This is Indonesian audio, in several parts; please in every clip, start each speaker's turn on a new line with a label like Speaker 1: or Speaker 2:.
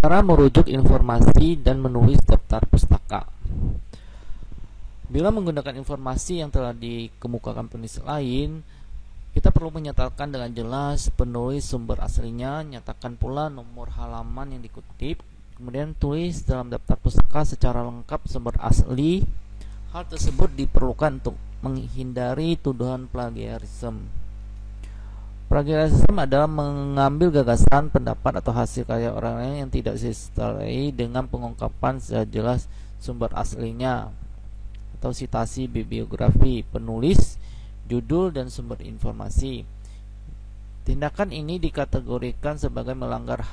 Speaker 1: Cara merujuk informasi dan menulis daftar pustaka. Bila menggunakan informasi yang telah dikemukakan penulis lain, kita perlu menyatakan dengan jelas penulis sumber aslinya, nyatakan pula nomor halaman yang dikutip, kemudian tulis dalam daftar pustaka secara lengkap sumber asli. Hal tersebut diperlukan untuk menghindari tuduhan plagiarisme. Plagiarisme adalah mengambil gagasan, pendapat, atau hasil karya orang lain yang tidak disertai dengan pengungkapan secara jelas sumber aslinya atau citasi bibliografi penulis, judul, dan sumber informasi. Tindakan ini dikategorikan sebagai melanggar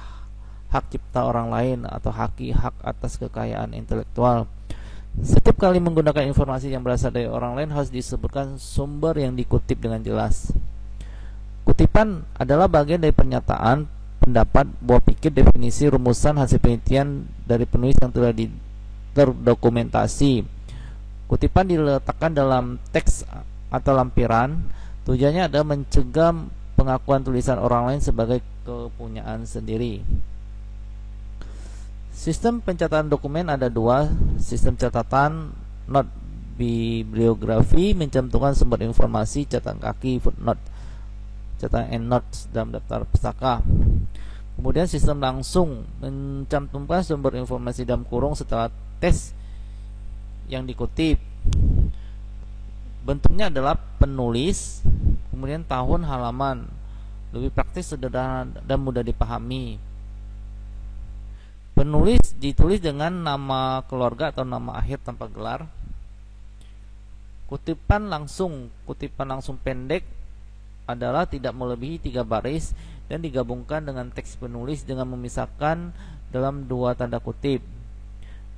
Speaker 1: hak cipta orang lain atau hak atas kekayaan intelektual. Setiap kali menggunakan informasi yang berasal dari orang lain harus disebutkan sumber yang dikutip dengan jelas. Kutipan adalah bagian dari pernyataan, pendapat, buah pikir, definisi, rumusan, hasil penelitian dari penulis yang telah terdokumentasi. Kutipan diletakkan dalam teks atau lampiran. Tujuannya adalah mencegah pengakuan tulisan orang lain sebagai kepunyaan sendiri. Sistem pencatatan dokumen ada dua. Sistem catatan not bibliografi mencantumkan sumber informasi, catatan kaki, footnote, catatan endnotes dalam daftar pustaka. Kemudian sistem langsung mencantumkan sumber informasi dalam kurung setelah tes yang dikutip. Bentuknya adalah penulis, kemudian tahun, halaman. Lebih praktis, sederhana, dan mudah dipahami. Penulis ditulis dengan nama keluarga atau nama akhir tanpa gelar. Kutipan langsung pendek adalah tidak melebihi 3 baris dan digabungkan dengan teks penulis dengan memisahkan dalam 2 tanda kutip.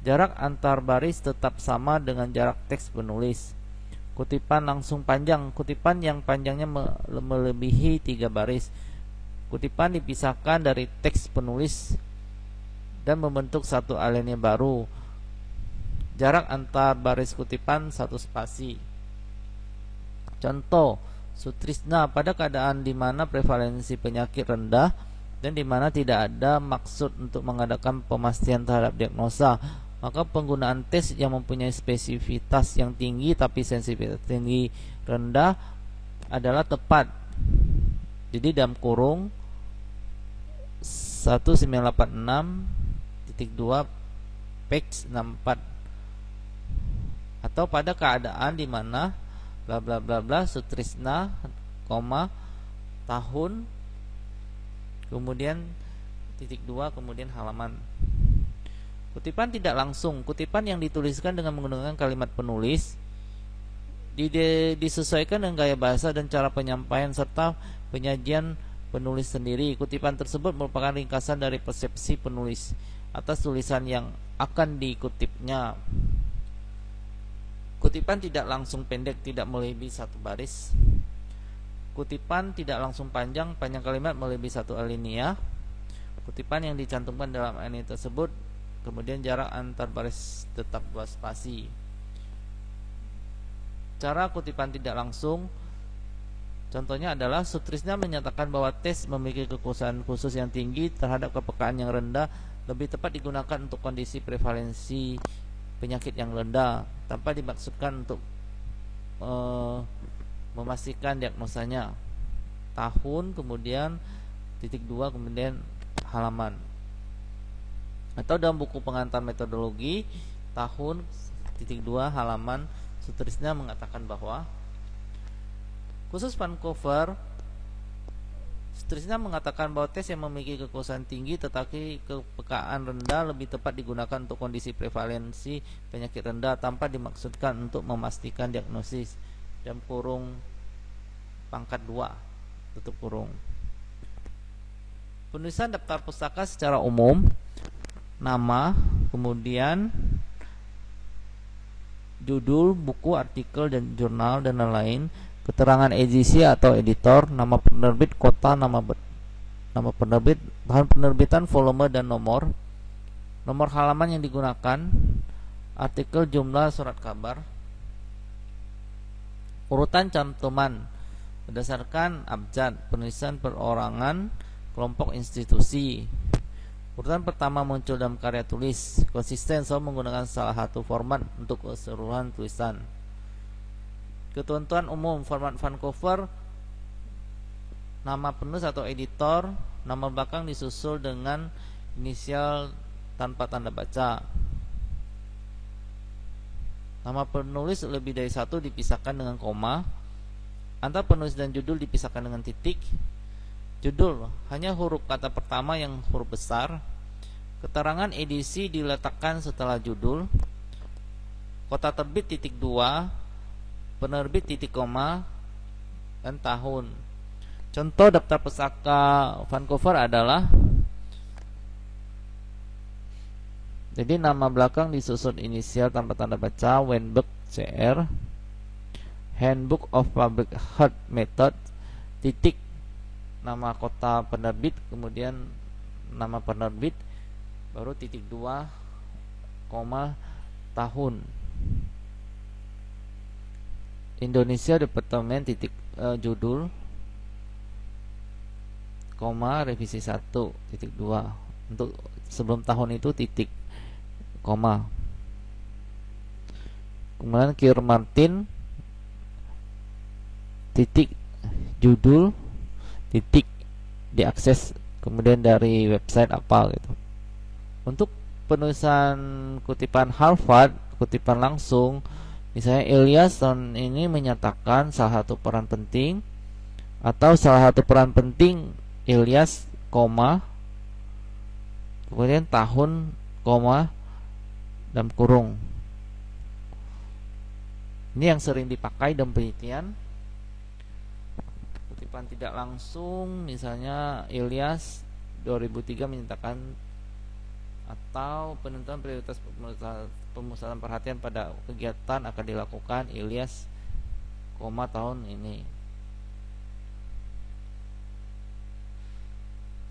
Speaker 1: Jarak antar baris tetap sama dengan jarak teks penulis. Kutipan langsung panjang, kutipan yang panjangnya melebihi 3 baris. Kutipan dipisahkan dari teks penulis dan membentuk satu alinea baru. Jarak antar baris kutipan 1 spasi. Contoh, Sutrisna pada keadaan di mana prevalensi penyakit rendah dan di mana tidak ada maksud untuk mengadakan pemastian terhadap diagnosa, maka penggunaan tes yang mempunyai spesifitas yang tinggi tapi sensitivitas tinggi rendah adalah tepat. Jadi dalam kurung 1986.2 page 64, atau pada keadaan di mana bla bla bla bla Sutrisna, tahun, kemudian titik 2, kemudian halaman. Kutipan tidak langsung, kutipan yang dituliskan dengan menggunakan kalimat penulis disesuaikan dengan gaya bahasa dan cara penyampaian serta penyajian penulis sendiri. Kutipan tersebut merupakan ringkasan dari persepsi penulis atas tulisan yang akan dikutipnya. Kutipan tidak langsung pendek, tidak melebihi 1 baris. Kutipan tidak langsung panjang kalimat melebihi 1 alinea. Kutipan yang dicantumkan dalam alinea tersebut, kemudian jarak antar baris tetap 2 spasi. Cara kutipan tidak langsung, contohnya adalah Sutrisna menyatakan bahwa tes memiliki kekuasaan khusus yang tinggi terhadap kepekaan yang rendah, lebih tepat digunakan untuk kondisi prevalensi penyakit yang rendah tanpa dimaksudkan untuk memastikan diagnosanya. Tahun, kemudian titik 2, kemudian halaman. Atau dalam buku pengantar metodologi, tahun, titik 2, halaman, Sutrisna mengatakan bahwa khusus Vancouver, Sutrisna mengatakan bahwa tes yang memiliki kekuasaan tinggi tetapi kepekaan rendah lebih tepat digunakan untuk kondisi prevalensi penyakit rendah tanpa dimaksudkan untuk memastikan diagnosis. Dalam kurung pangkat 2, tutup kurung. Penulisan daftar pustaka secara umum, nama, kemudian judul, buku, artikel, dan jurnal, dan lain-lain. Keterangan edisi atau editor, nama penerbit, kota, nama penerbit, tahun penerbitan, volume, dan nomor halaman yang digunakan, artikel, jumlah, surat kabar. Urutan cantuman berdasarkan abjad, penulisan perorangan, kelompok, institusi. Urutan pertama muncul dalam karya tulis. Konsisten selalu menggunakan salah satu format untuk keseluruhan tulisan. Ketentuan umum format Vancouver: nama penulis atau editor, nama belakang disusul dengan inisial tanpa tanda baca. Nama penulis lebih dari satu dipisahkan dengan koma. Antara penulis dan judul dipisahkan dengan titik. Judul hanya huruf kata pertama yang huruf besar. Keterangan edisi diletakkan setelah judul. Kota terbit titik 2, penerbit titik koma, dan tahun. Contoh daftar pusaka Vancouver adalah, jadi nama belakang disusun inisial tanpa tanda baca, Weinberg CR, Handbook of Public Health Method, titik, nama kota penerbit, kemudian nama penerbit, baru titik 2, koma, tahun. Indonesia Departemen, titik, judul, koma, revisi 1, titik 2. Untuk sebelum tahun itu titik, koma. Kemudian Kier Martin, titik, judul, titik, diakses kemudian dari website apa gitu. Untuk penulisan kutipan Harvard, kutipan langsung, misalnya Elias tahun ini menyatakan salah satu peran penting, atau salah satu peran penting Elias, koma, kemudian tahun, koma, dalam kurung. Ini yang sering dipakai dalam penelitian. Kutipan tidak langsung, misalnya Ilyas 2003 menyatakan, atau penentuan prioritas pemusatan perhatian pada kegiatan akan dilakukan Ilyas, koma, tahun ini.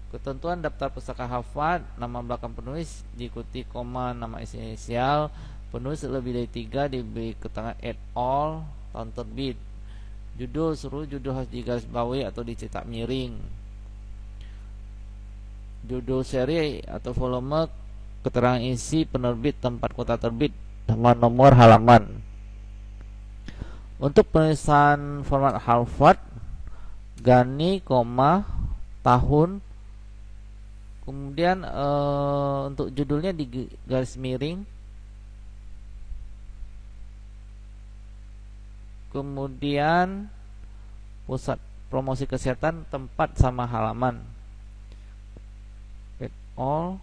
Speaker 1: Ketentuan daftar pustaka Harvard, nama belakang penulis diikuti koma, nama inisial penulis lebih dari 3 diberi keterangan et al, tahun terbit. Judul, seluruh judul harus digarisbawahi atau dicetak miring. Judul seri atau volume, keterangan isi, penerbit, tempat kota terbit, sama nomor halaman. Untuk penulisan format Harvard, Gani, koma, tahun, kemudian untuk judulnya di garis miring, kemudian pusat promosi kesehatan, tempat sama halaman, et al,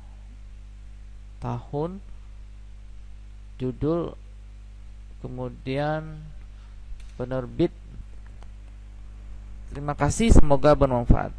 Speaker 1: tahun, judul, kemudian penerbit. Terima kasih, semoga bermanfaat.